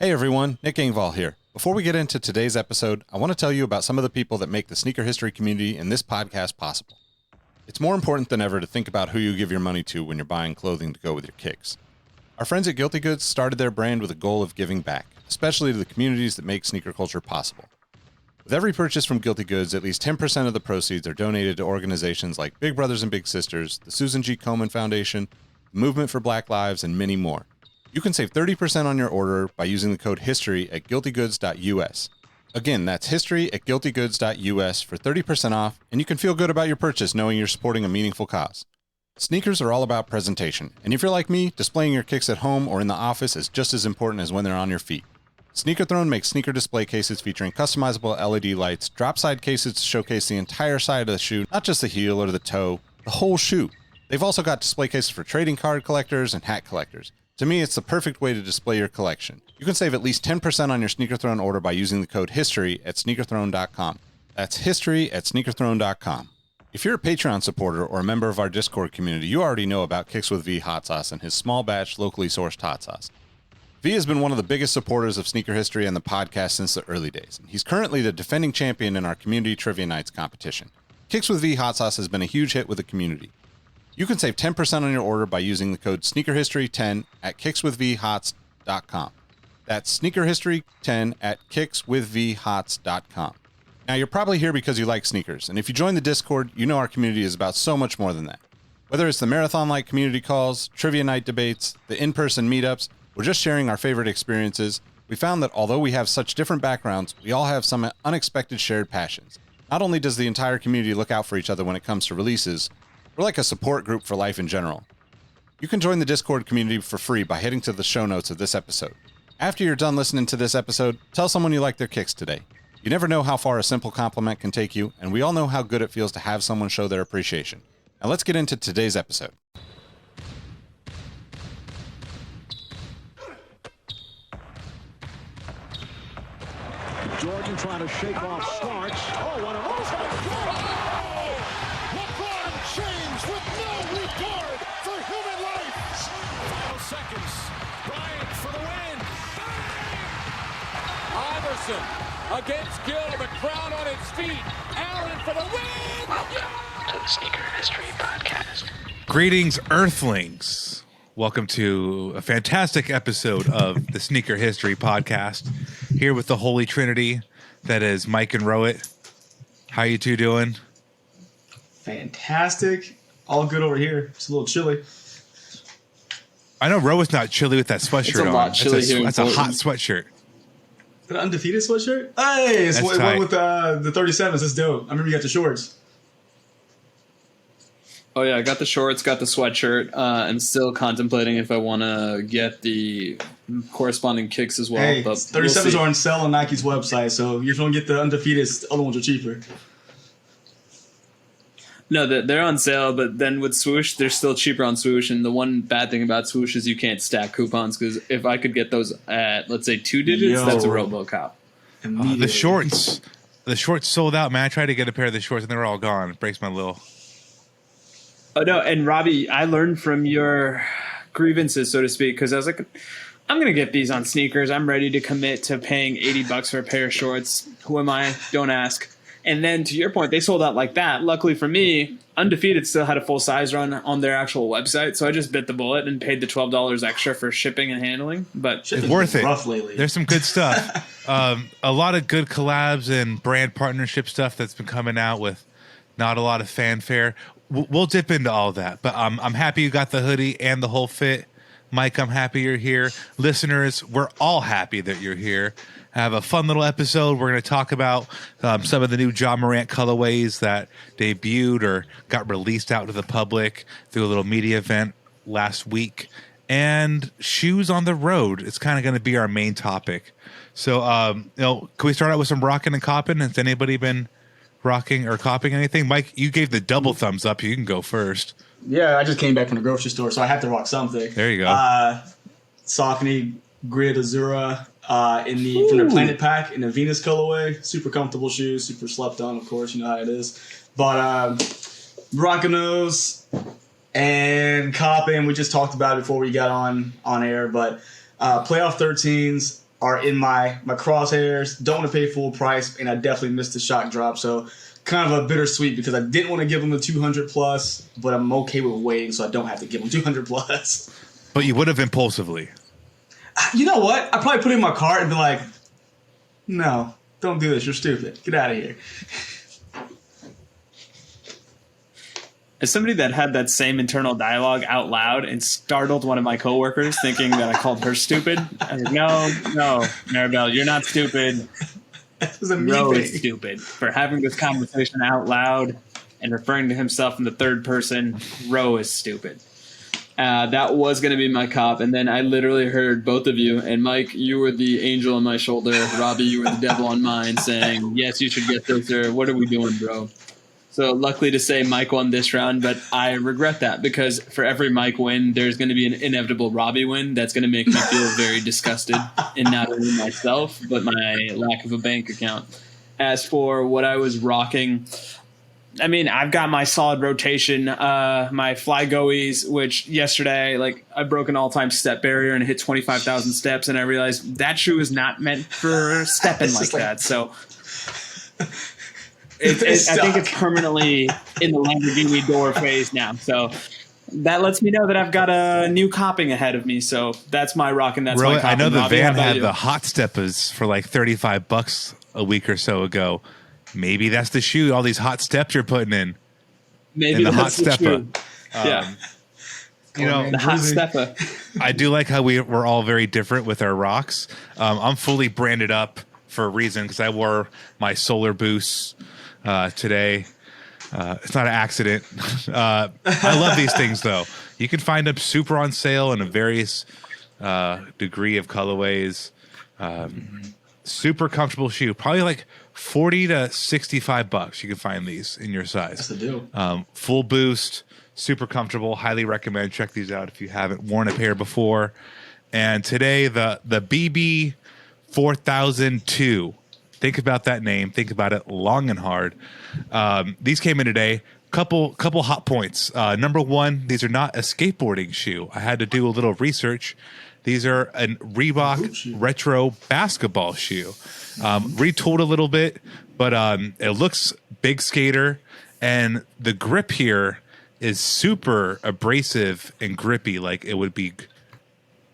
Hey everyone, Nick Engvall here. Before we get into today's episode, I want to tell you about some of the people that make the sneaker history community and this podcast possible. It's more important than ever to think about who you give your money to when you're buying clothing to go with your kicks. Our friends at Guilty Goods started their brand with a goal of giving back, especially to the communities that make sneaker culture possible. With every purchase from Guilty Goods, at least 10% of the proceeds are donated to organizations like Big Brothers and Big Sisters, the Susan G. Komen Foundation, the Movement for Black Lives, and many more. You can save 30% on your order by using the code HISTORY at guiltygoods.us. Again, that's history at guiltygoods.us for 30% off, and you can feel good about your purchase knowing you're supporting a meaningful cause. Sneakers are all about presentation, and if you're like me, displaying your kicks at home or in the office is just as important as when they're on your feet. Sneaker Throne makes sneaker display cases featuring customizable LED lights, drop-side cases to showcase the entire side of the shoe, not just the heel or the toe, the whole shoe. They've also got display cases for trading card collectors and hat collectors. To me, it's the perfect way to display your collection. You can save at least 10% on your Sneaker Throne order by using the code HISTORY at sneakerthrone.com. That's history at sneakerthrone.com. If you're a Patreon supporter or a member of our Discord community, you already know about Kicks with V hot sauce and his small batch, locally sourced hot sauce. V has been one of the biggest supporters of sneaker history and the podcast since the early days. He's currently the defending champion in our community trivia nights competition. Kicks with V hot sauce has been a huge hit with the community. You can save 10% on your order by using the code SneakerHistory10 at kickswithvhots.com. That's SneakerHistory10 at kickswithvhots.com. Now, you're probably here because you like sneakers, and if you join the Discord, you know our community is about so much more than that. Whether it's the marathon-like community calls, trivia night debates, the in-person meetups, or just sharing our favorite experiences, we found that although we have such different backgrounds, we all have some unexpected shared passions. Not only does the entire community look out for each other when it comes to releases, we're like a support group for life in general. You can join the Discord community for free by heading to the show notes of this episode. After you're done listening to this episode, tell someone you like their kicks today. You never know how far a simple compliment can take you, and we all know how good it feels to have someone show their appreciation. Now let's get into today's episode. Jordan trying to shake off Starks. Oh, what a move! LeBron James with no regard for human life. 12 seconds. Bryant for the win. Iverson against Gill. The crowd on its feet. Allen for the win. Welcome to the Sneaker History Podcast. Greetings, Earthlings. Welcome to a fantastic episode of the Sneaker History Podcast. Here with the Holy Trinity, that is Mike and Rohit. How you two doing? Fantastic. All good over here. It's a little chilly. I know Rohit's not chilly with that sweatshirt It's a on. lot chilly here in That's a hot Portland. sweatshirt. An undefeated sweatshirt? Hey, it's That's one tight. with the 37s. That's dope. I remember you got the shorts. Oh yeah, I got the shorts, got the sweatshirt. I'm still contemplating if I want to get the corresponding kicks as well. Hey, but 37s we'll see. are on sale on Nike's website, so if you don't get the undefeated, the other ones are cheaper. No, they're on sale, but then with Swoosh, they're still cheaper on Swoosh. And the one bad thing about Swoosh is you can't stack coupons, because if I could get those at, let's say, 2 digits, Yo. that's a RoboCop. The shorts sold out, man. I tried to get a pair of the shorts and they were all gone. It breaks my little. Oh no, and Robbie, I learned from your grievances, so to speak, because I was like, I'm gonna get these on sneakers. I'm ready to commit to paying $80 for a pair of shorts. Who am I? Don't ask. And then to your point, they sold out like that. Luckily for me, Undefeated still had a full size run on their actual website, so I just bit the bullet and paid the $12 extra for shipping and handling. But It's worth it. Rough lately. There's some good stuff. A lot of good collabs and brand partnership stuff that's been coming out with not a lot of fanfare. We'll dip into all that, but I'm happy you got the hoodie and the whole fit. Mike, I'm happy you're here. Listeners, we're all happy that you're here. Have a fun little episode. We're going to talk about some of the new Ja Morant colorways that debuted or got released out to the public through a little media event last week. And shoes on the road. It's kind of going to be our main topic. So, can we start out with some rocking and copping? Has anybody been rocking or copying anything? Mike, you gave the double thumbs up. You can go first. Yeah, I just came back from the grocery store, so I have to rock something. There you go. Saucony Grid Azura from their Planet Pack in the Venus colorway. Super comfortable shoes, super slept on, of course, you know how it is. But rocking those and copping, we just talked about it before we got on air, but playoff 13s are in my crosshairs. Don't want to pay full price, and I definitely missed the shock drop. So kind of a bittersweet because I didn't want to give them the 200 plus, but I'm okay with waiting, so I don't have to give them 200 plus. But you would have impulsively. You know what? I probably put it in my cart and be like, no, don't do this. You're stupid. Get out of here. As somebody that had that same internal dialogue out loud and startled one of my coworkers thinking that I called her stupid, I was like, no, Maribel, you're not stupid. That was a me Ro thing. is stupid for having this conversation out loud and referring to himself in the third person. Ro is stupid. That was going to be my cop, and then I literally heard both of you, and Mike, you were the angel on my shoulder, Robbie, you were the devil on mine, saying, yes, you should get this, or what are we doing, bro? So luckily to say Mike won this round, but I regret that because for every Mike win, there's going to be an inevitable Robbie win that's going to make me feel very disgusted in not only myself, but my lack of a bank account. As for what I was rocking, I mean, I've got my solid rotation, my fly goees, which yesterday, like, I broke an all-time step barrier and hit 25,000 steps, and I realized that shoe is not meant for stepping like that. So I think it's permanently in the Lamborghini door phase now. So that lets me know that I've got a new copping ahead of me. So that's my rock, and that's my copping. I know the Robbie, van how about had you? the hot steppers for like $35 a week or so ago. Maybe that's the shoe. All these hot steps you're putting in. Maybe the that's hot the stepper. shoe. Yeah, You know, the hot stepper. I do like how we're all very different with our rocks. I'm fully branded up for a reason because I wore my solar boosts today. It's not an accident. I love these things though. You can find them super on sale in a various degree of colorways. Super comfortable shoe, probably like $40 to $65. You can find these in your size. That's the deal. Full boost, super comfortable. Highly recommend. Check these out if you haven't worn a pair before. And today the BB 4002. Think about that name. Think about it long and hard. These came in today. Couple hot points. Number one, these are not a skateboarding shoe. I had to do a little research. These are a Reebok retro basketball shoe. Retooled a little bit, but it looks big skater, and the grip here is super abrasive and grippy. Like it would be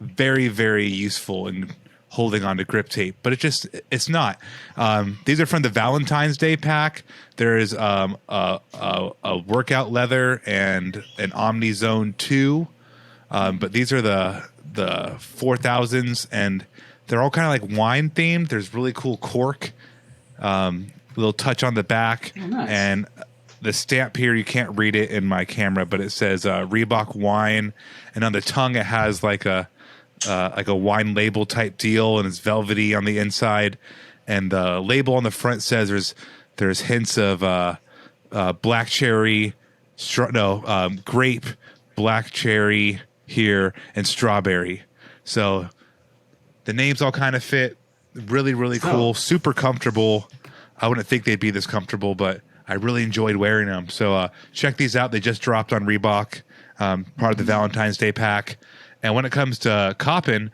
very, very useful in holding on to grip tape, but it's not. These are from the Valentine's Day pack. There is a workout leather and an Omni Zone 2, but these are the 4000s, and they're all kind of like wine themed. There's really cool cork, little touch on the back, nice. And the stamp here, you can't read it in my camera, but it says Reebok wine, and on the tongue it has like a wine label type deal, and it's velvety on the inside, and the label on the front says there's hints of black cherry, grape, black cherry here, and strawberry. So the names all kind of fit. Really, really cool. Super comfortable. I wouldn't think they'd be this comfortable, but I really enjoyed wearing them. So check these out. They just dropped on Reebok, part of the Valentine's Day pack. And when it comes to copping,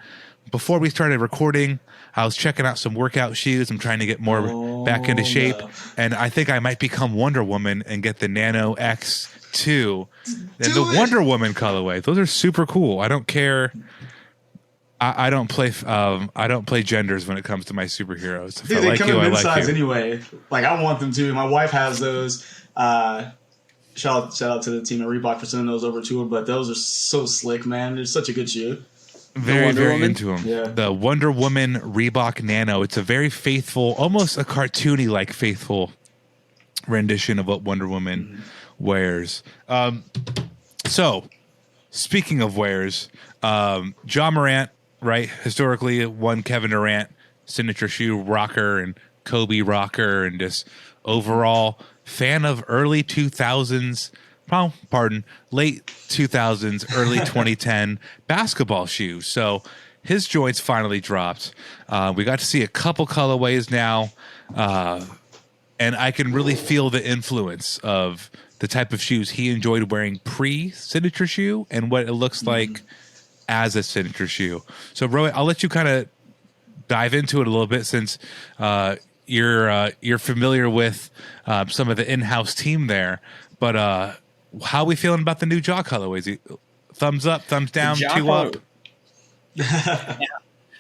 before we started recording, I was checking out some workout shoes. I'm trying to get more back into shape. No. And I think I might become Wonder Woman and get the Nano X2 and the Wonder Woman colorway. Those are super cool. I don't care. I don't play genders when it comes to my superheroes. If Dude, I they like come you, in I mid-size like you. anyway. Like, I want them too. My wife has those. Shout out to the team at Reebok for sending those over to her. But those are so slick, man. They're such a good shoe. Very, Wonder very Woman? into them. Yeah. The Wonder Woman Reebok Nano. It's a very faithful, almost a cartoony like faithful rendition of what Wonder Woman wears. So, speaking of wears, Ja Morant, right? Historically, one Kevin Durant signature shoe rocker and Kobe rocker, and just overall fan of early 2000s. Late 2000s, early 2010 basketball shoes. So his joints finally dropped. We got to see a couple colorways now, and I can really feel the influence of the type of shoes he enjoyed wearing pre-signature shoe and what it looks like as a signature shoe. So, Rohit, I'll let you kind of dive into it a little bit since you're familiar with some of the in-house team there. But how are we feeling about the new jaw colorways? Thumbs up, thumbs down, two up?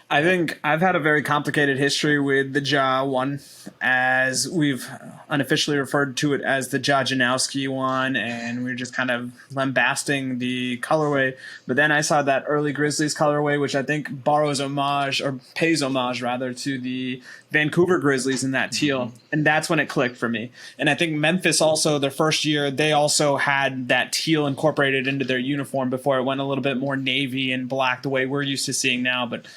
I think I've had a very complicated history with the Ja one, as we've unofficially referred to it as the Ja Janowski one, and we're just kind of lambasting the colorway. But then I saw that early Grizzlies colorway, which I think borrows homage, or pays homage rather, to the Vancouver Grizzlies in that teal, and that's when it clicked for me. And I think Memphis also, their first year, they also had that teal incorporated into their uniform before it went a little bit more navy and black the way we're used to seeing now. But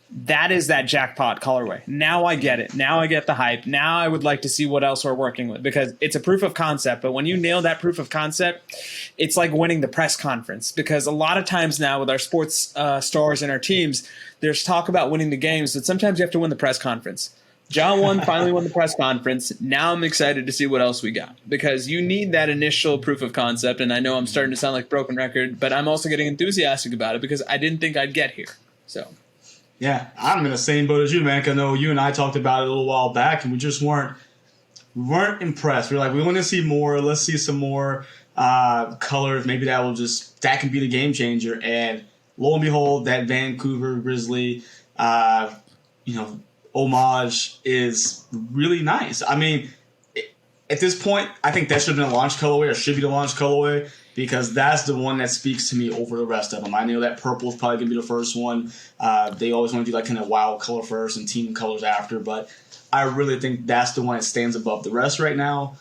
that is that jackpot colorway. Now I get it. Now I get the hype. Now I would like to see what else we're working with, because it's a proof of concept. But when you nail that proof of concept, it's like winning the press conference, because a lot of times now with our sports stars and our teams, there's talk about winning the games, but sometimes you have to win the press conference. John won, finally won the press conference. Now I'm excited to see what else we got, because you need that initial proof of concept. And I know I'm starting to sound like broken record, but I'm also getting enthusiastic about it because I didn't think I'd get here. So. Yeah, I'm in the same boat as you, man. 'Cause I know you and I talked about it a little while back, and we just weren't impressed. We're like, we want to see more. Let's see some more colors. Maybe that can be the game changer. And lo and behold, that Vancouver Grizzly, homage is really nice. I mean, at this point, I think that should have been a launch colorway, or should be the launch colorway, because that's the one that speaks to me over the rest of them. I know that purple is probably going to be the first one. They always want to do like kind of wild color first and team colors after, but I really think that's the one that stands above the rest right now.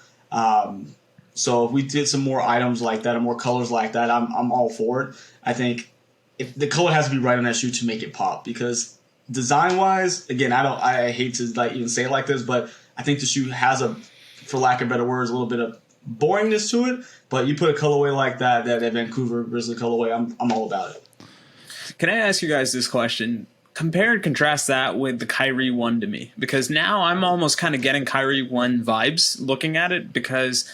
So if we did some more items like that or more colors like that, I'm all for it. I think if the color has to be right on that shoe to make it pop, because design-wise, again, I hate to like even say it like this, but I think the shoe has for lack of better words, a little bit of boringness to it, but you put a colorway like that Vancouver Grizzly colorway, I'm all about it. Can I ask you guys this question? Compare and contrast that with the Kyrie 1 to me, because now I'm almost kind of getting Kyrie 1 vibes looking at it, because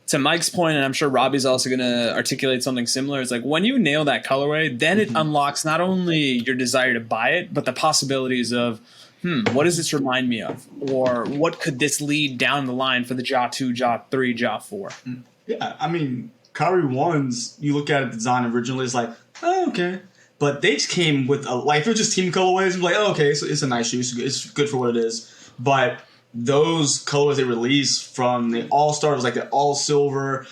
to Mike's point, and I'm sure Robbie's also going to articulate something similar, it's like when you nail that colorway, then it unlocks not only your desire to buy it, but the possibilities of, what does this remind me of? Or what could this lead down the line for the Ja 2, Ja 3, Ja 4? Yeah, I mean, Kyrie 1s, you look at the design originally, it's like, oh, okay. But they just came with, if it was just team colorways, I'm like, oh, okay, so it's a nice shoe. It's good for what it is. But those colors they released from the All-Star, was like the all-silver.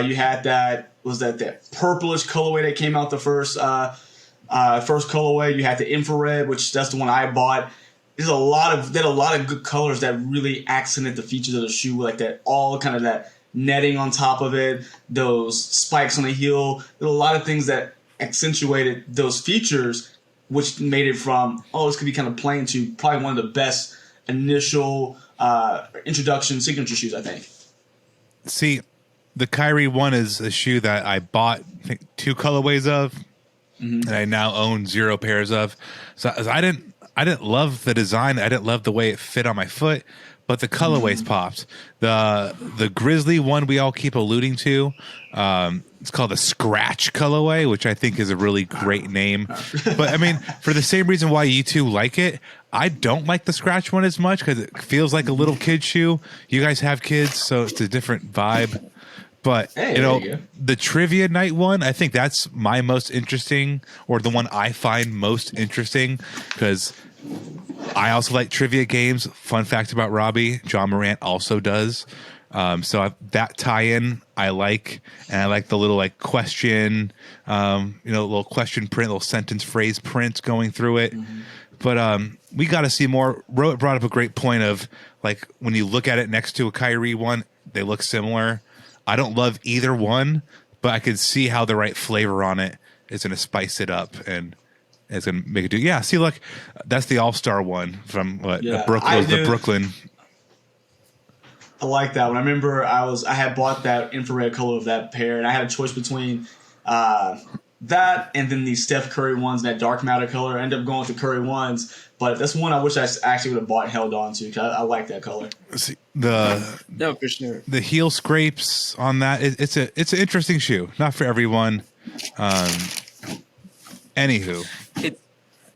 You had that purplish colorway that came out the first colorway. You had the infrared, which that's the one I bought. There's a lot of good colors that really accented the features of the shoe, like that all kind of that netting on top of it, those spikes on the heel. There were a lot of things that accentuated those features, which made it from, this could be kind of plain, to probably one of the best initial introduction signature shoes, I think. See, the Kyrie 1 is a shoe that I bought, I think, 2 colorways of, and I now own 0 pairs of. So I didn't love the design. I didn't love the way it fit on my foot, but the colorways popped. The Grizzly one we all keep alluding to, it's called the Scratch colorway, which I think is a really great name. But I mean, for the same reason why you two like it, I don't like the Scratch one as much because it feels like a little kid shoe. You guys have kids, so it's a different vibe. But, hey, the trivia night one, I think that's my most interesting, or the one I find most interesting, because I also like trivia games. Fun fact about Robbie, John Morant also does. That tie-in I like, and I like the little question, little question print, little sentence phrase print going through it. But we got to see more. Rohit brought up a great point of, like, when you look at it next to a Kyrie one, they look similar. I don't love either one, but I can see how the right flavor on it is going to spice it up and it's going to make it do. Yeah, see, look, that's the All-Star one from the Brooklyn. I like that one. I remember I had bought that infrared color of that pair, and I had a choice between that and then the Steph Curry ones, that dark matter color. I ended up going with the Curry ones, but that's one I wish I actually would have bought and held on to, because I like that color. See, no, for sure. The heel scrapes on that, it's an interesting shoe. Not for everyone. Anywho.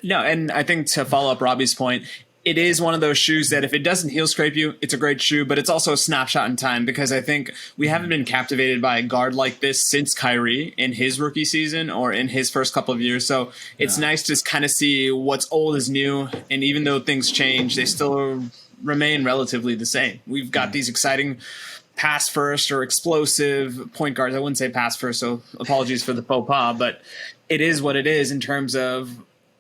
No, and I think to follow up Robbie's point, it is one of those shoes that if it doesn't heel scrape you, it's a great shoe, but it's also a snapshot in time because I think we haven't been captivated by a guard like this since Kyrie in his rookie season or in his first couple of years. So it's nice to kind of see what's old is new. And even though things change, they still remain relatively the same. We've got these exciting pass first or explosive point guards. I wouldn't say pass first, so apologies for the faux pas, but it is what it is in terms of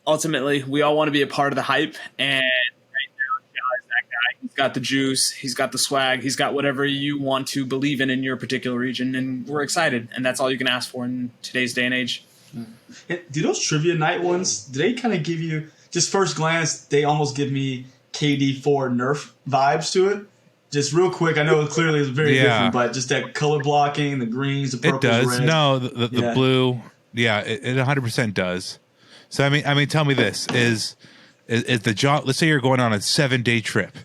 ultimately we all want to be a part of the hype. And right now, Ja's that guy. He's got the juice. He's got the swag. He's got whatever you want to believe in your particular region. And we're excited. And that's all you can ask for in today's day and age. Do those trivia night ones, do they kind of give you, just first glance, they almost give me KD4 Nerf vibes to it? Just real quick, I know it clearly is very different, but just that color blocking, the greens, the purples, it does. reds. No, the blue, it 100% does. So I mean, tell me this: is the John? Let's say you're going on a 7-day trip.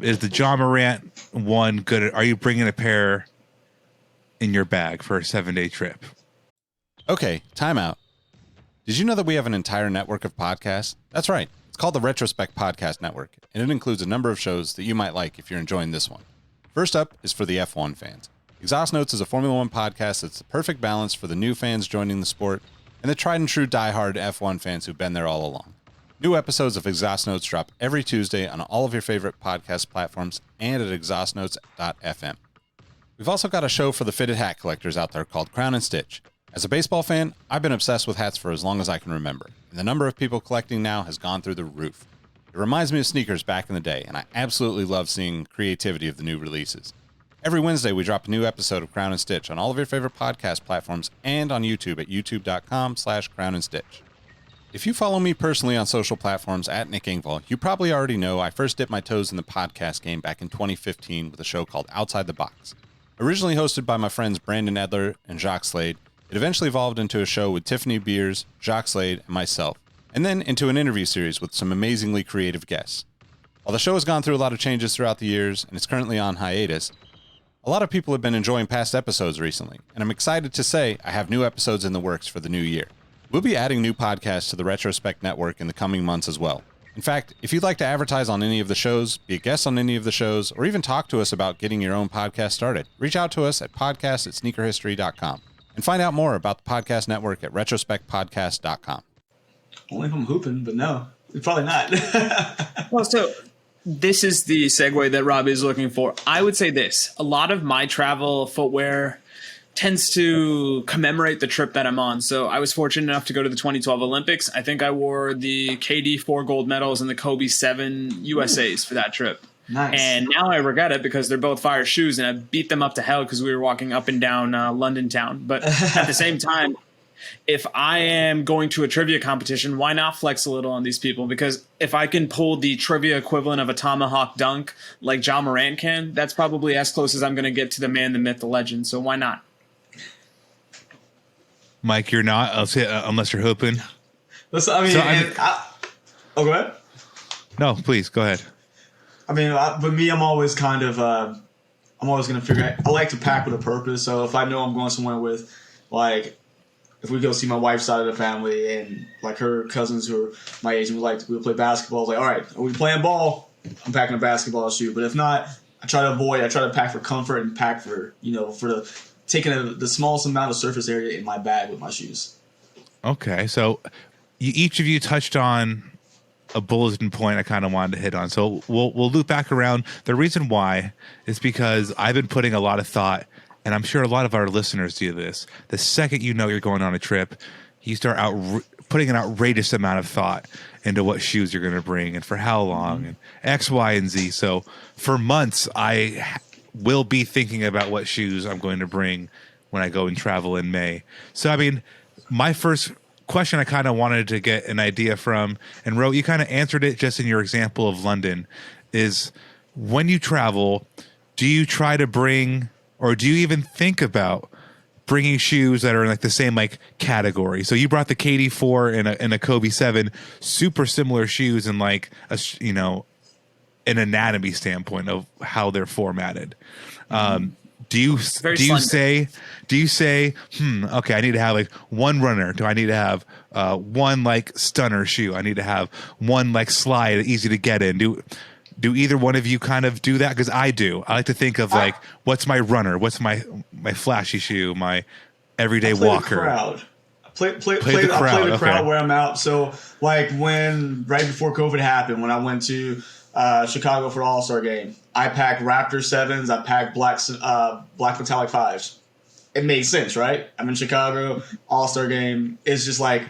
Is the John Morant one good? Are you bringing a pair in your bag for a 7-day trip? Okay, time out. Did you know that we have an entire network of podcasts? That's right. It's called the Retrospect Podcast Network, and it includes a number of shows that you might like if you're enjoying this one. First up is for the F1 fans. Exhaust Notes is a Formula One podcast that's the perfect balance for the new fans joining the sport and the tried and true diehard F1 fans who've been there all along. New episodes of Exhaust Notes drop every Tuesday on all of your favorite podcast platforms and at exhaustnotes.fm. We've also got a show for the fitted hat collectors out there called Crown and Stitch. As a baseball fan, I've been obsessed with hats for as long as I can remember, and the number of people collecting now has gone through the roof. It reminds me of sneakers back in the day, and I absolutely love seeing creativity of the new releases. Every Wednesday, we drop a new episode of Crown and Stitch on all of your favorite podcast platforms and on YouTube at youtube.com/crownandstitch. If you follow me personally on social platforms at Nick Engvall, you probably already know I first dipped my toes in the podcast game back in 2015 with a show called Outside the Box. Originally hosted by my friends Brandon Edler and Jacques Slade, it eventually evolved into a show with Tiffany Beers, Jacques Slade, and myself, and then into an interview series with some amazingly creative guests. While the show has gone through a lot of changes throughout the years and is currently on hiatus, a lot of people have been enjoying past episodes recently, and I'm excited to say I have new episodes in the works for the new year. We'll be adding new podcasts to the Retrospect Network in the coming months as well. In fact, if you'd like to advertise on any of the shows, be a guest on any of the shows, or even talk to us about getting your own podcast started, reach out to us at podcast@sneakerhistory.com. And find out more about the podcast network at retrospectpodcast.com. Only if I'm hooping, but no, probably not. Well, so this is the segue that Robbie is looking for. I would say this. A lot of my travel footwear tends to commemorate the trip that I'm on. So I was fortunate enough to go to the 2012 Olympics. I think I wore the KD 4 gold medals and the Kobe 7 USAs for that trip. Nice. And now I regret it because they're both fire shoes, and I beat them up to hell because we were walking up and down London town. But at the same time, if I am going to a trivia competition, why not flex a little on these people? Because if I can pull the trivia equivalent of a tomahawk dunk like John Morant can, that's probably as close as I'm going to get to the man, the myth, the legend. So why not? Mike, you're not. I'll say unless you're hoping. Listen, I mean, go ahead. No, please go ahead. I mean, but me, I'm always kind of, I'm always going to figure out, I like to pack with a purpose. So if I know I'm going somewhere with, like, if we go see my wife's side of the family and, like, her cousins who are my age and we'll play basketball, it's like, all right, are we playing ball? I'm packing a basketball shoe. But if not, I try to pack for comfort and pack for, for taking the smallest amount of surface area in my bag with my shoes. Okay. So each of you touched on a bulletin point I kind of wanted to hit on. So we'll loop back around. The reason why is because I've been putting a lot of thought, and I'm sure a lot of our listeners do this. The second you know you're going on a trip, you start putting an outrageous amount of thought into what shoes you're going to bring and for how long and X, Y, and Z. So for months, I will be thinking about what shoes I'm going to bring when I go and travel in May. So, I mean, my first question I kind of wanted to get an idea from, and Ro, you kind of answered it just in your example of London, is when you travel, do you try to bring, or do you even think about bringing shoes that are in like the same like category? So you brought the KD 4 and a Kobe 7, super similar shoes in like an anatomy standpoint of how they're formatted. Do you Very slender. say, okay, I need to have like one runner. Do I need to have one like stunner shoe? I need to have one like slide easy to get in. Do either one of you kind of do that? Because I do. I like to think of like, what's my runner? What's my flashy shoe? My everyday walker. The crowd. I play the crowd. crowd where I'm out. So like right before COVID happened, when I went to Chicago for the All-Star game, I packed Raptor 7s. I packed black metallic 5s. It made sense, right? I'm in Chicago, All-Star game. It's just like,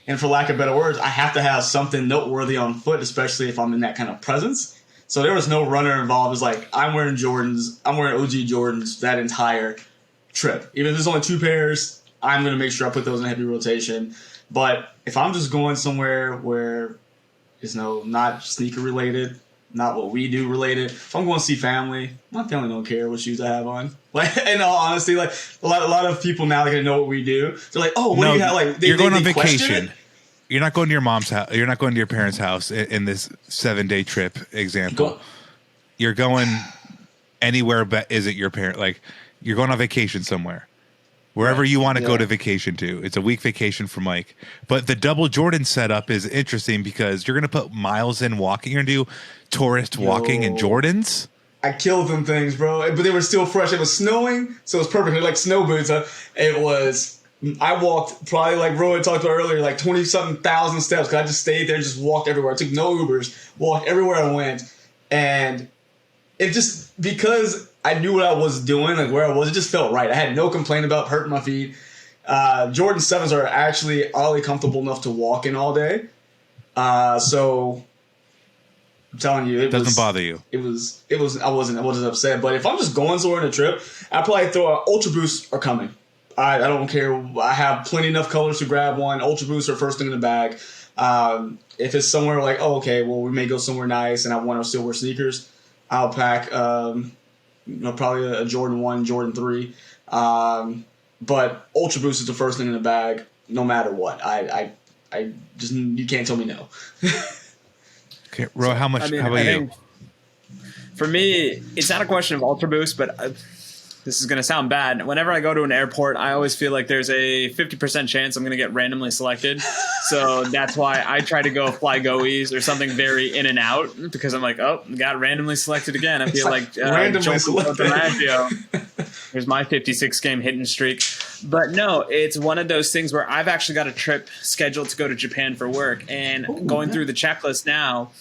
and for lack of better words, I have to have something noteworthy on foot, especially if I'm in that kind of presence. So there was no runner involved. It was like, I'm wearing Jordans. I'm wearing OG Jordans that entire trip. Even if there's only 2 pairs, I'm going to make sure I put those in heavy rotation. But if I'm just going somewhere where it's not sneaker related, not what we do related. If I'm going to see family, my family don't care what shoes I have on. Like, in all honesty, like a lot of people now that know what we do, they're like, "Oh, what do you have?" Like, you're going on vacation. You're not going to your mom's house. You're not going to your parents' house in this 7-day trip example. You're going anywhere but isn't your parent. Like, you're going on vacation somewhere. Wherever you want to go to vacation to. It's a week vacation for Mike. But the double Jordan setup is interesting because you're going to put miles in walking. You're going to do tourist walking in Jordans. I killed them things, bro. But they were still fresh. It was snowing, so it was perfect. They're like snow boots. I walked probably, like Rohit talked about earlier, like 20-something thousand steps because I just stayed there, just walked everywhere. I took no Ubers, walked everywhere I went. And it just, because I knew what I was doing, like where I was, it just felt right. I had no complaint about hurting my feet. Jordan 7s are actually oddly comfortable enough to walk in all day. So I'm telling you, it doesn't bother you. I wasn't upset. But if I'm just going somewhere on a trip, I'd probably throw Ultra Boosts are coming. I don't care. I have plenty enough colors to grab one. Ultra Boosts are first thing in the bag. If it's somewhere like, we may go somewhere nice and I want to still wear sneakers, I'll pack probably a Jordan 1, Jordan 3. But Ultra Boost is the first thing in the bag, no matter what. I just, you can't tell me no. Okay, Ro, how about you? For me, it's not a question of Ultra Boost, but this is going to sound bad. Whenever I go to an airport, I always feel like there's a 50% chance I'm going to get randomly selected. So that's why I try to go Fly Goees or something very in and out, because I'm like, got randomly selected again. I feel like randomly selected. There's my 56-game hitting streak. But no, it's one of those things where I've actually got a trip scheduled to go to Japan for work. And going through the checklist now,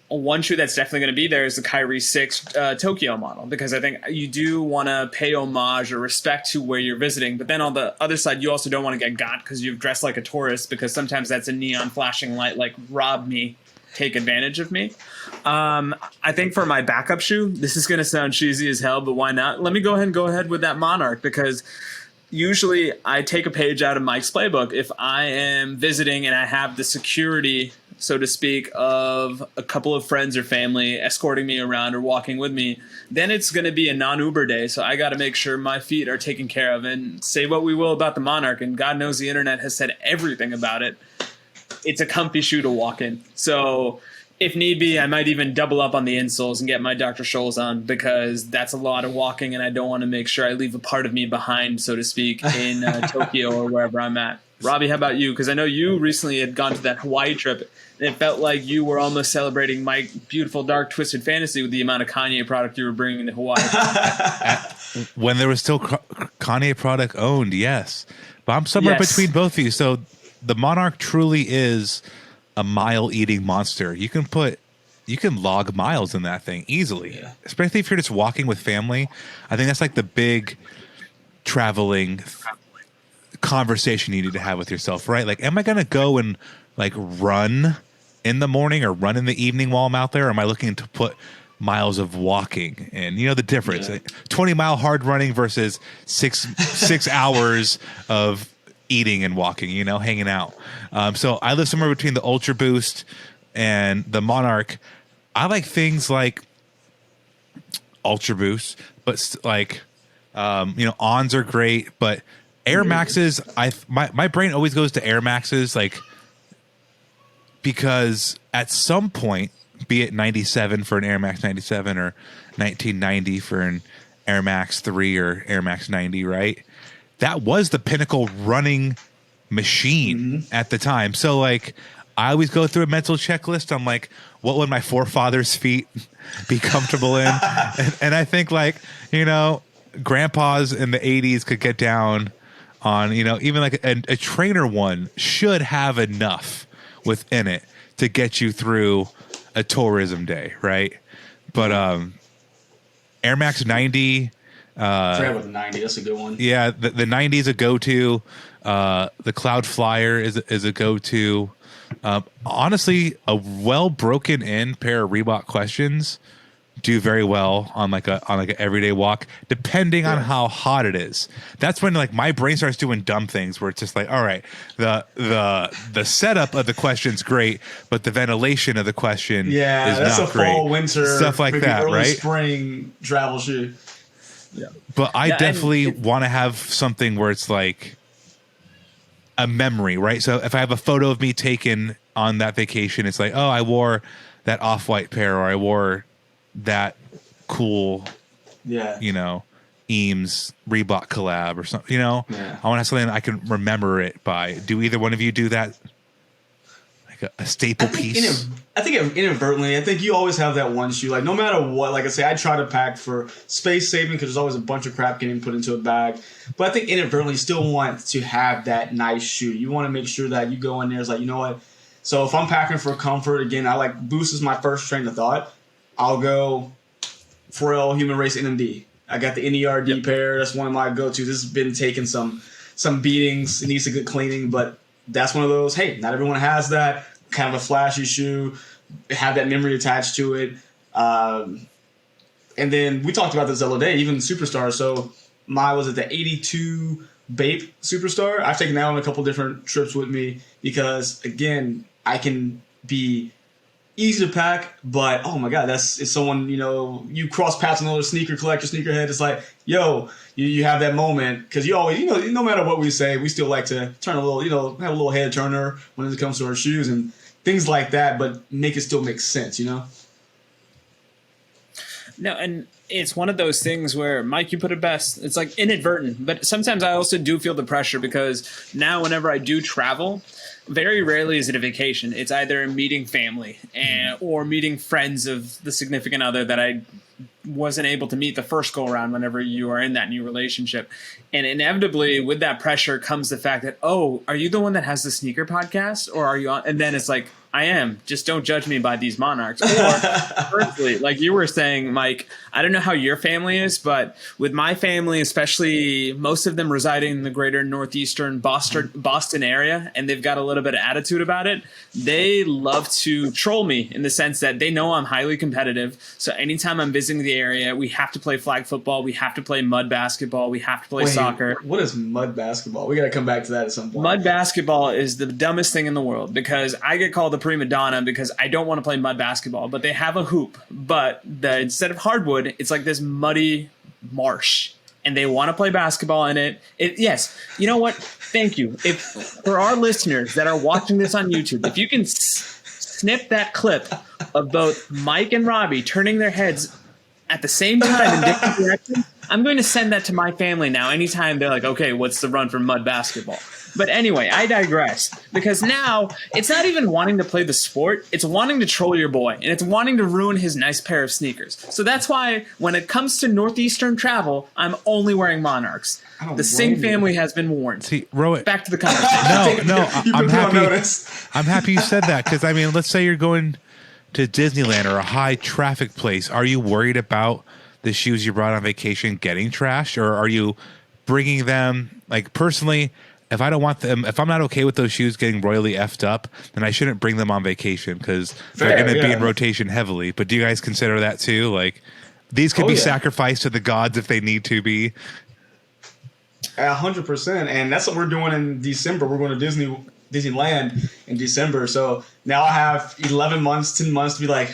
one shoe that's definitely going to be there is the Kyrie 6 Tokyo model, because I think you do want to pay homage or respect to where you're visiting. But then on the other side, you also don't want to get got because you've dressed like a tourist, because sometimes that's a neon flashing light like rob me, take advantage of me. I think for my backup shoe, this is going to sound cheesy as hell, but why not? Let me go ahead with that Monarch, because usually I take a page out of Mike's playbook. If I am visiting and I have the security, so to speak, of a couple of friends or family escorting me around or walking with me, then it's going to be a non-Uber day. So I got to make sure my feet are taken care of. And say what we will about the Monarch, and God knows the internet has said everything about it, it's a comfy shoe to walk in. So if need be, I might even double up on the insoles and get my Dr. Scholl's on, because that's a lot of walking, and I don't want to make sure I leave a part of me behind, so to speak, in Tokyo or wherever I'm at. Robbie, how about you? Because I know you recently had gone to that Hawaii trip, and it felt like you were almost celebrating my beautiful dark twisted fantasy with the amount of Kanye product you were bringing to Hawaii. When there was still Kanye product owned, yes. But I'm somewhere between both of you. So the Monarch truly is a mile-eating monster. You can log miles in that thing easily, especially if you're just walking with family. I think that's like the big traveling conversation you need to have with yourself, right? Like, am I going to go and like run in the morning or run in the evening while I'm out there? Or am I looking to put miles of walking? And you know the difference, 20-mile hard running versus six hours of eating and walking, hanging out. So I live somewhere between the Ultra Boost and the Monarch. I like things like Ultra Boost, but like, Ons are great, but Air Maxes, my brain always goes to Air Maxes, like, because at some point, be it 97 for an Air Max 97 or 1990 for an Air Max 3 or Air Max 90, right? That was the pinnacle running machine at the time. So like I always go through a mental checklist. I'm like, what would my forefathers' feet be comfortable in? And I think like, you know, grandpas in the 80s could get down on, you know, even like a trainer one should have enough within it to get you through a tourism day, right? But Air Max 90, forgot about the 90. That's a good one. yeah, the 90 is a go-to. The Cloud Flyer is a go-to. Honestly, a well broken in pair of Reebok Questions do very well on like an everyday walk, depending on how hot it is. That's when like my brain starts doing dumb things where it's just like, all right, the setup of the question's great, but the ventilation of the question is that's not a great. fall, winter, Stuff like maybe that, early right? spring travel shoe. Yeah. But I Yeah, definitely want to have something where it's like a memory, right? So if I have a photo of me taken on that vacation, it's like, oh, I wore that off-white pair, or I wore that cool, you know, Eames Reebok collab or something, you know? Yeah. I want to have something I can remember it by. Do either one of you do that? Like a staple piece? I think inadvertently, I think you always have that one shoe. Like, no matter what, like I say, I try to pack for space saving because there's always a bunch of crap getting put into a bag. But I think inadvertently, you still want to have that nice shoe. You want to make sure that you go in there, it's like, you know what? So if I'm packing for comfort, again, I like Boost is my first train of thought. I'll go Pharrell Human Race NMD. I got the NERD pair. That's one of my go-tos. This has been taking some beatings. It needs a good cleaning, but that's one of those, hey, not everyone has that. Kind of a flashy shoe. Have that memory attached to it. And then we talked about this the other day, even Superstar. So mine was at the 82 Bape Superstar. I've taken that on a couple different trips with me because, again, I can be easy to pack, but oh my god, it's someone, you know, you cross paths with another sneaker collector, sneakerhead. It's like, yo, you have that moment because you always, you know, no matter what we say, we still like to turn a little, you know, have a little head turner when it comes to our shoes and things like that, but make it still make sense, you know. No, and it's one of those things where, Mike, you put it best. It's like inadvertent, but sometimes I also do feel the pressure because now whenever I do travel, very rarely is it a vacation. It's either meeting family or meeting friends of the significant other that I wasn't able to meet the first go around whenever you are in that new relationship. And inevitably with that pressure comes the fact that, oh, are you the one that has the sneaker podcast or are you on? And then it's like, I am. Just don't judge me by these monarchs. Or firstly, like you were saying, Mike, I don't know how your family is, but with my family, especially most of them residing in the greater northeastern Boston area, and they've got a little bit of attitude about it, they love to troll me in the sense that they know I'm highly competitive. So anytime I'm visiting the area, we have to play flag football, we have to play mud basketball, we have to play soccer. What is mud basketball? We got to come back to that at some point. Mud basketball is the dumbest thing in the world because I get called a prima donna because I don't want to play mud basketball, but they have a hoop, but instead of hardwood, it's like this muddy marsh, and they want to play basketball in it. Yes, you know what? Thank you. If for our listeners that are watching this on YouTube, if you can snip that clip of both Mike and Robbie turning their heads at the same time in different directions, I'm going to send that to my family now. Anytime they're like, okay, what's the run for mud basketball? But anyway, I digress because now it's not even wanting to play the sport. It's wanting to troll your boy and it's wanting to ruin his nice pair of sneakers. So that's why when it comes to Northeastern travel, I'm only wearing Monarchs. The Singh family has been warned. See, Rohit, back to the conversation. No, I'm happy. I'm happy you said that because I mean, let's say you're going to Disneyland or a high traffic place. Are you worried about the shoes you brought on vacation getting trashed, or are you bringing them? Like personally, if I don't want them, if I'm not okay with those shoes getting royally effed up, then I shouldn't bring them on vacation because they're going to be in rotation heavily. But do you guys consider that too? Like these could be sacrificed to the gods if they need to be. 100%, and that's what we're doing in December. We're going to Disneyland in December. So now I have 10 months to be like,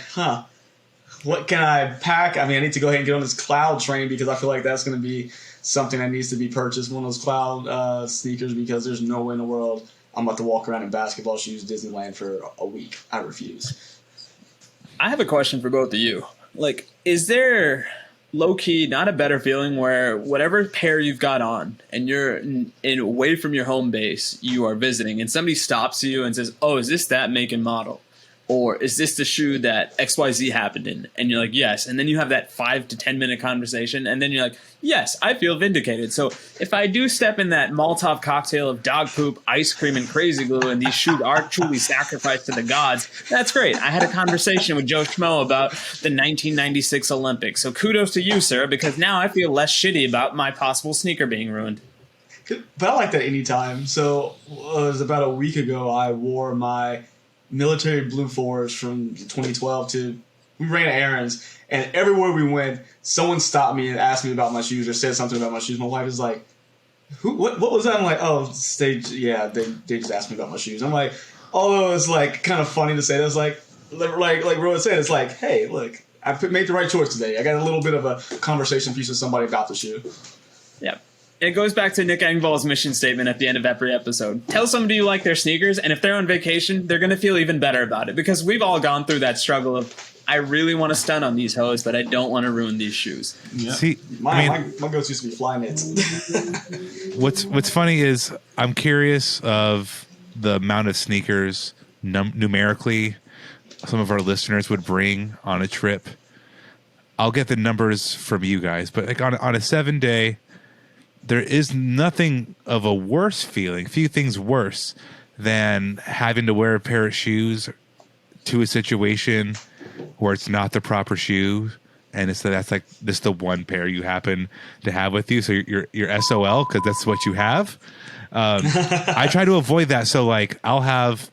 what can I pack? I mean, I need to go ahead and get on this cloud train because I feel like that's going to be something that needs to be purchased, one of those cloud sneakers, because there's no way in the world I'm about to walk around in basketball shoes Disneyland for a week. I refuse. I have a question for both of you. Like, is there low key, not a better feeling where whatever pair you've got on and you're in away from your home base you are visiting, and somebody stops you and says, "Oh, is this that make and model? Or is this the shoe that XYZ happened in?" And you're like, "Yes." And then you have that 5 to 10 minute conversation, and then you're like, "Yes, I feel vindicated." So if I do step in that Molotov cocktail of dog poop, ice cream, and crazy glue, and these shoes are truly sacrificed to the gods, that's great. I had a conversation with Joe Schmo about the 1996 Olympics. So kudos to you, sir, because now I feel less shitty about my possible sneaker being ruined. But I like that anytime. So it was about a week ago I wore my military blue fours from 2012 to, we ran errands, and everywhere we went, someone stopped me and asked me about my shoes or said something about my shoes. My wife is like, what was that? I'm like, oh, they just asked me about my shoes. I'm like, although it's like kind of funny to say that, it's like Rohit said, it's like, hey, look, I made the right choice today. I got a little bit of a conversation piece with somebody about the shoe. Yeah. It goes back to Nick Engvall's mission statement at the end of every episode. Tell somebody you like their sneakers, and if they're on vacation, they're going to feel even better about it, because we've all gone through that struggle of, I really want to stun on these hoes, but I don't want to ruin these shoes. Yeah. See, my go-to used to be fly knits. what's funny is I'm curious of the amount of sneakers numerically some of our listeners would bring on a trip. I'll get the numbers from you guys, but like on a 7-day, there is nothing of a worse feeling, few things worse than having to wear a pair of shoes to a situation where it's not the proper shoe, and that's like this the one pair you happen to have with you, so you're SOL because that's what you have. I try to avoid that, so like I'll have,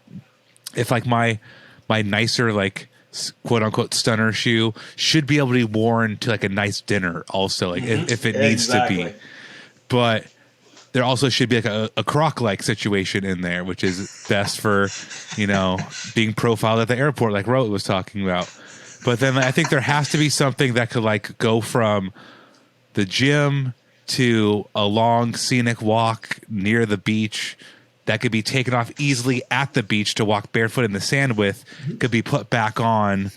if like my nicer like quote unquote stunner shoe should be able to be worn to like a nice dinner also, like if it needs to be. But there also should be like a croc-like situation in there, which is best for, being profiled at the airport, like Rohit was talking about. But then I think there has to be something that could like go from the gym to a long scenic walk near the beach that could be taken off easily at the beach to walk barefoot in the sand with, could be put back on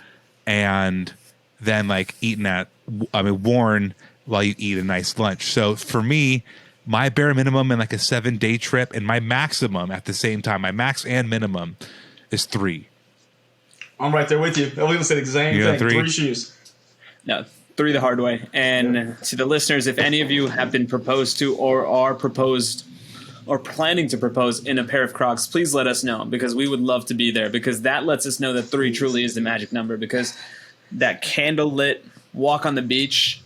and then like worn while you eat a nice lunch. So for me, my bare minimum in like a 7-day trip, and my maximum at the same time, my max and minimum is 3. I'm right there with you. I was going to say the same thing. 3 shoes. No, 3 the hard way. And to the listeners, if any of you have been proposed to or are proposed or planning to propose in a pair of Crocs, please let us know, because we would love to be there, because that lets us know that 3 truly is the magic number, because that candle-lit walk on the beach,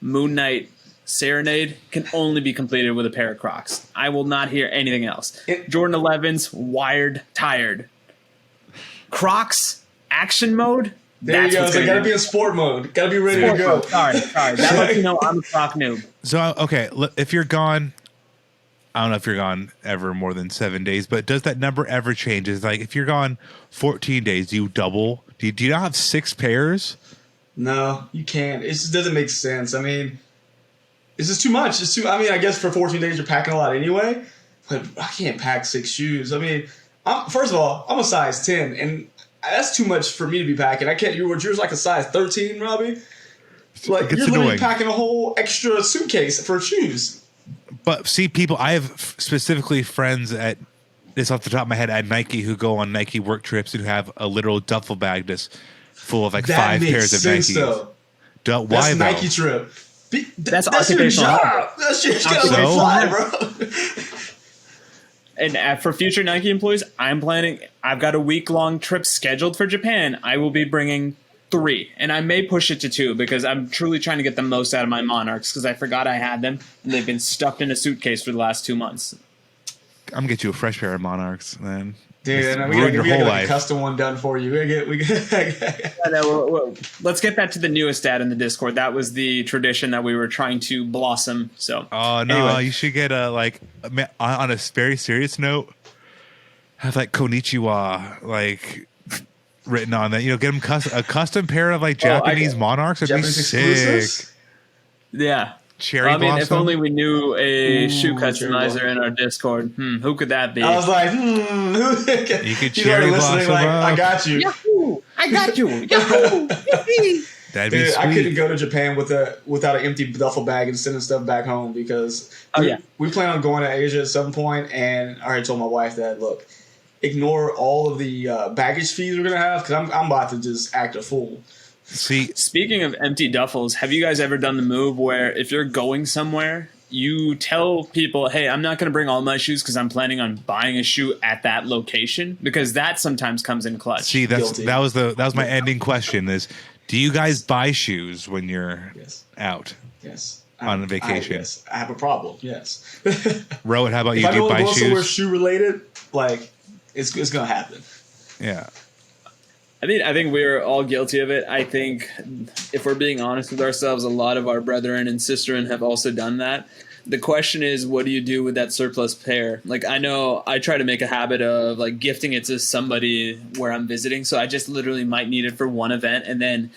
moon night serenade can only be completed with a pair of Crocs. I will not hear anything else. Jordan 11s, wired, tired. Crocs, action mode. There you go. So got to be in sport mode. Got to be ready to go. Sorry. That lets you know I'm a Croc noob. So, okay, if you're gone, I don't know if you're gone ever more than 7 days, but does that number ever change? It's like if you're gone 14 days, do you double? Do you not have 6 pairs? No, you can't. It just doesn't make sense. I mean, it's just too much. I guess for 14 days you're packing a lot anyway, but I can't pack 6 shoes. I mean, first of all, I'm a size 10, and that's too much for me to be packing. I can't. Yours like a size 13, Robbie. Like you're literally packing a whole extra suitcase for shoes. But see, people, I have specifically friends at this off the top of my head at Nike who go on Nike work trips and who have a literal duffel bag just full of like 5 pairs of Nikes. Why that's a though? Nike trip. That's your job. That shit's gotta be fly, bro. And for future Nike employees, I've got a week-long trip scheduled for Japan. I will be bringing 3, and I may push it to 2 because I'm truly trying to get the most out of my Monarchs, because I forgot I had them and they've been stuffed in a suitcase for the last 2 months. I'm gonna get you a fresh pair of Monarchs, then. Dude, we got a custom one done for you. Let's get that to the newest dad in the Discord. That was the tradition that we were trying to blossom. So, oh no, anyway. You should get on a very serious note, have like Konnichiwa written on that. Get them a custom pair of like Japanese Monarchs. Would be sick. Yeah. Cherry blossom. If only we knew a shoe customizer in our Discord. Who could that be? I was like, You could cherry blossom like, I got you. Yahoo! I got you. Yahoo! That'd be Dude, I sweet. couldn't go to Japan without an empty duffel bag and sending stuff back home because we plan on going to Asia at some point, and I already told my wife that, look, ignore all of the baggage fees we're going to have because I'm about to just act a fool. See, Speaking of empty duffels, have you guys ever done the move where if you're going somewhere, you tell people, hey, I'm not going to bring all my shoes because I'm planning on buying a shoe at that location? Because that sometimes comes in clutch. see, Guilty. that was my ending question is, do you guys buy shoes when you're Yes. out Yes. on vacation? Yes. I have a problem. Yes. Rohit, how about you? If I Do you don't buy go somewhere shoes? shoe related, like it's going to happen. Yeah. I think we're all guilty of it. I think if we're being honest with ourselves, a lot of our brethren and sisterin have also done that. The question is, what do you do with that surplus pair? Like, I know I try to make a habit of like gifting it to somebody where I'm visiting. So I just literally might need it for one event, and then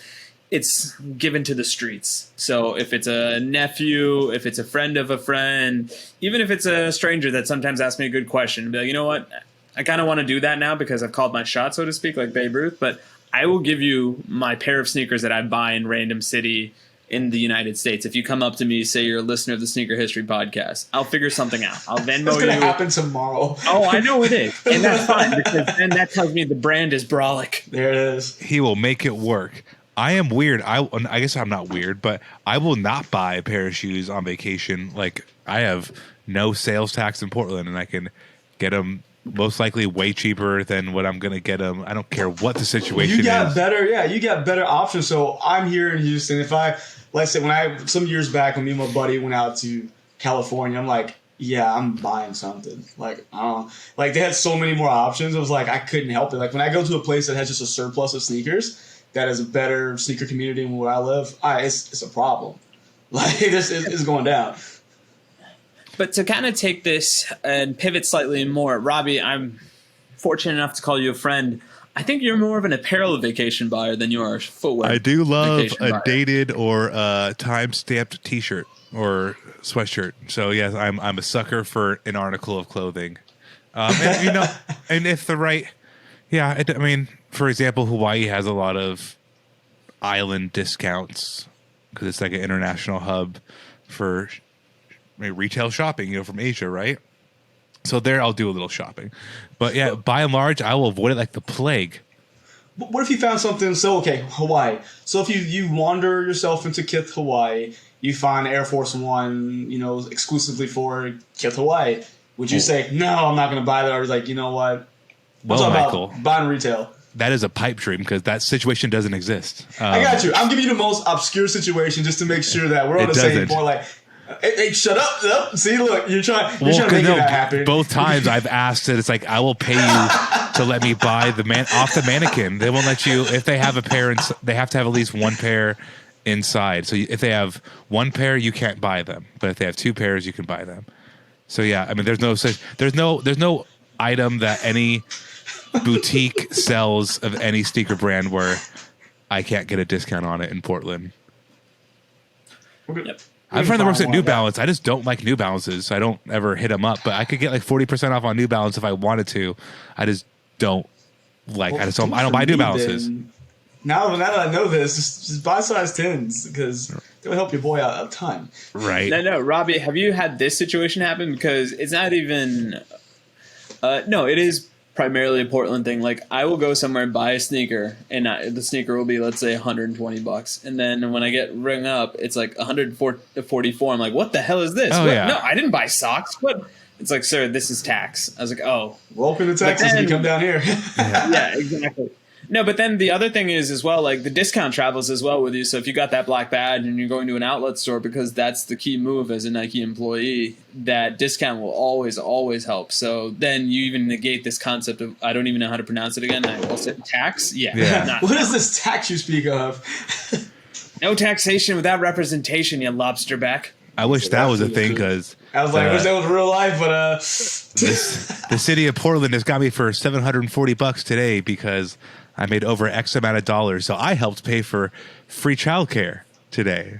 it's given to the streets. So if it's a nephew, if it's a friend of a friend, even if it's a stranger that sometimes asks me a good question, be like, you know what? I kind of want to do that now because I've called my shot, so to speak, like Babe Ruth. But I will give you my pair of sneakers that I buy in random city in the United States. If you come up to me, say you're a listener of the Sneaker History Podcast, I'll figure something out. I'll Venmo It's going to you. happen tomorrow. Oh, I know it is. And that's fine because then that tells me the brand is brolic. There it is. He will make it work. I am weird. I guess I'm not weird, but I will not buy a pair of shoes on vacation. Like, I have no sales tax in Portland, and I can get them most likely way cheaper than what I'm going to get them. I don't care what the situation You got is. you got better options. So I'm here in Houston. Let's say some years back when me and my buddy went out to California, I'm like, yeah, I'm buying something. Like, I don't know. Like, they had so many more options. It was like, I couldn't help it. Like, when I go to a place that has just a surplus of sneakers, that is a better sneaker community than where I live, it's a problem. Like, this is going down. But to kind of take this and pivot slightly more, Robbie, I'm fortunate enough to call you a friend. I think you're more of an apparel vacation buyer than you are a footwear. I do love vacation a buyer. dated or time-stamped T-shirt or sweatshirt. So yes, I'm a sucker for an article of clothing. And, you know, and if the right, yeah, I mean, for example, Hawaii has a lot of island discounts because it's like an international hub for retail shopping, you know, from Asia, right? So there, I'll do a little shopping. But yeah, by and large, I will avoid it like the plague. But what if you found something? So, okay, Hawaii. So if you wander yourself into Kith, Hawaii, you find Air Force One, you know, exclusively for Kith, Hawaii. Would you say, no, I'm not going to buy that? Or like, you know what? Well, talking Michael, about buying retail. that is a pipe dream because that situation doesn't exist. I got you. I'm giving you the most obscure situation just to make sure that we're on It the same doesn't. point. Like, hey, shut up. Nope. See, look, you're trying to make that happen. Both times I've asked it. It's like, I will pay you to let me buy off the mannequin. They won't let you if they have a pair. They have to have at least one pair inside. So if they have one pair, you can't buy them. But if they have two pairs, you can buy them. So yeah, I mean, there's no item that any boutique sells of any sneaker brand where I can't get a discount on it in Portland. Yep. I have a friend that works at New Balance. I just don't like New Balances, so I don't ever hit them up. But I could get like 40% off on New Balance if I wanted to. I just don't like. I don't buy New Balances. Now that I know this, just buy size 10s because they will help your boy out a ton. Right. No, Robbie, have you had this situation happen? Because it's not even. No, it is primarily a Portland thing. Like, I will go somewhere and buy a sneaker, and the sneaker will be, let's say, $120, and then when I get ring up, it's like $144. I'm like, what the hell is this? Oh, What? yeah. No, I didn't buy socks. What? It's like, sir, this is tax. I was like, oh, Welcome to Texas if you come down here. yeah, exactly. No, but then the other thing is as well, like the discount travels as well with you. So if you got that black badge and you're going to an outlet store, because that's the key move as a Nike employee, that discount will always, always help. So then you even negate this concept of, I don't even know how to pronounce it again. I will say tax. Yeah. Not- What is this tax you speak of? no taxation without representation, you lobster back. I wish that was a thing because I was like, I wish that was real life, but the city of Portland has got me for $740 today because I made over X amount of dollars. So I helped pay for free childcare today.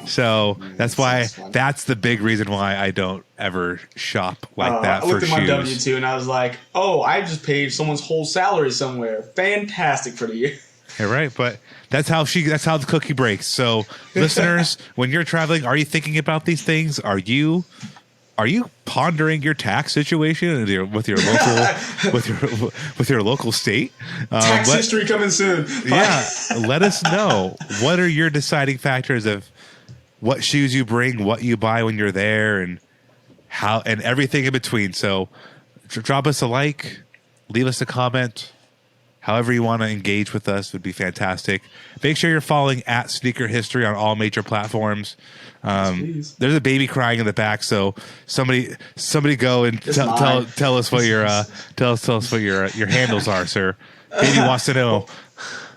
So that's why that's the big reason why I don't ever shop like that I for looked at my shoes. W-2 and I was like, oh, I just paid someone's whole salary somewhere. Fantastic for the year. You're right, but that's how the cookie breaks. So, listeners, when you're traveling, are you thinking about these things? Are you pondering your tax situation with your local with your local state? Tax history coming soon. Yeah, let us know. What are your deciding factors of what shoes you bring, what you buy when you're there, and how, and everything in between. So, drop us a like, leave us a comment. However you want to engage with us would be fantastic. Make sure you're following at Sneaker History on all major platforms. There's a baby crying in the back, so somebody go and tell us what your tell us what your handles are, sir. Baby wants to know.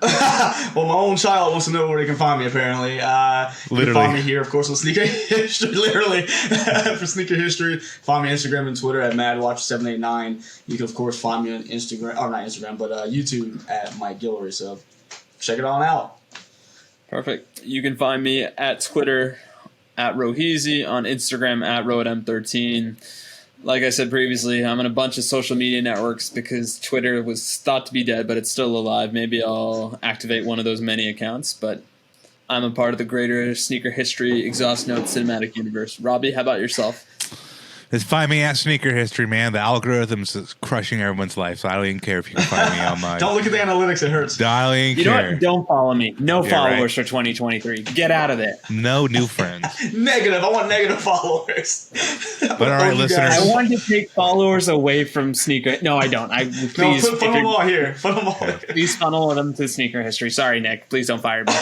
Well, my own child wants to know where they can find me, apparently. You can find me here, of course, on Sneaker History, literally, for Sneaker History. Find me on Instagram and Twitter at MadWatch789. You can, of course, find me on Instagram, or not Instagram, but YouTube at Mike Guillory. So check it on out. Perfect. You can find me at Twitter at Roheezy, on Instagram at RohitM13. Like I said previously, I'm on a bunch of social media networks because Twitter was thought to be dead, but it's still alive. Maybe I'll activate one of those many accounts, but I'm a part of the greater Sneaker History Exhaust Note cinematic universe. Robbie, how about yourself? Just find me at Sneaker History, man. The algorithms is crushing everyone's life, so I don't even care if you can find me online. Don't look at the analytics; it hurts. I don't even care. You know what? Don't follow me. No followers for 2023. Get out of there. No new friends. Negative. I want negative followers. But all right, listeners. I wanted to take followers away from Sneaker. No, I don't. Please, put them all here. Put them all here. Please funnel them to Sneaker History. Sorry, Nick. Please don't fire me.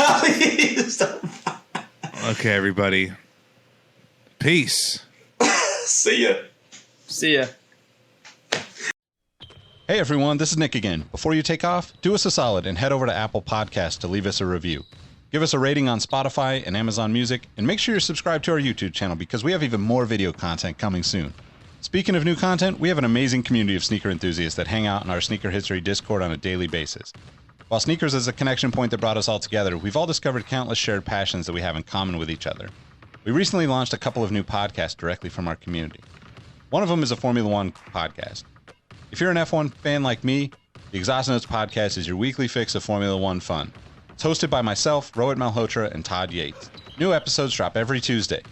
Okay, everybody. Peace. See ya. See ya. Hey everyone, this is Nick again. Before you take off, do us a solid and head over to Apple Podcasts to leave us a review. Give us a rating on Spotify and Amazon Music, and make sure you're subscribed to our YouTube channel because we have even more video content coming soon. Speaking of new content, we have an amazing community of sneaker enthusiasts that hang out in our Sneaker History Discord on a daily basis. While sneakers is a connection point that brought us all together, we've all discovered countless shared passions that we have in common with each other. We recently launched a couple of new podcasts directly from our community. One of them is a Formula One podcast. If you're an F1 fan like me, the Exhaust Notes podcast is your weekly fix of Formula One fun. It's hosted by myself, Rohit Malhotra, and Todd Yates. New episodes drop every Tuesday.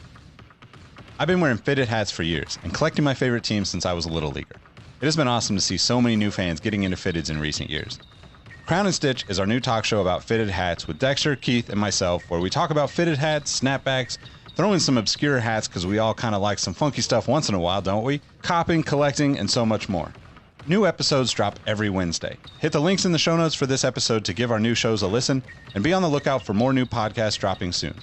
I've been wearing fitted hats for years and collecting my favorite teams since I was a little leaguer. It has been awesome to see so many new fans getting into fitteds in recent years. Crown and Stitch is our new talk show about fitted hats with Dexter, Keith, and myself, where we talk about fitted hats, snapbacks, throw in some obscure hats because we all kind of like some funky stuff once in a while, don't we? Copping, collecting, and so much more. New episodes drop every Wednesday. Hit the links in the show notes for this episode to give our new shows a listen, and be on the lookout for more new podcasts dropping soon.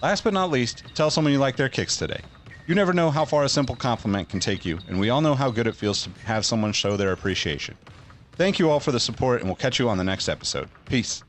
Last but not least, tell someone you like their kicks today. You never know how far a simple compliment can take you, and we all know how good it feels to have someone show their appreciation. Thank you all for the support, and we'll catch you on the next episode. Peace.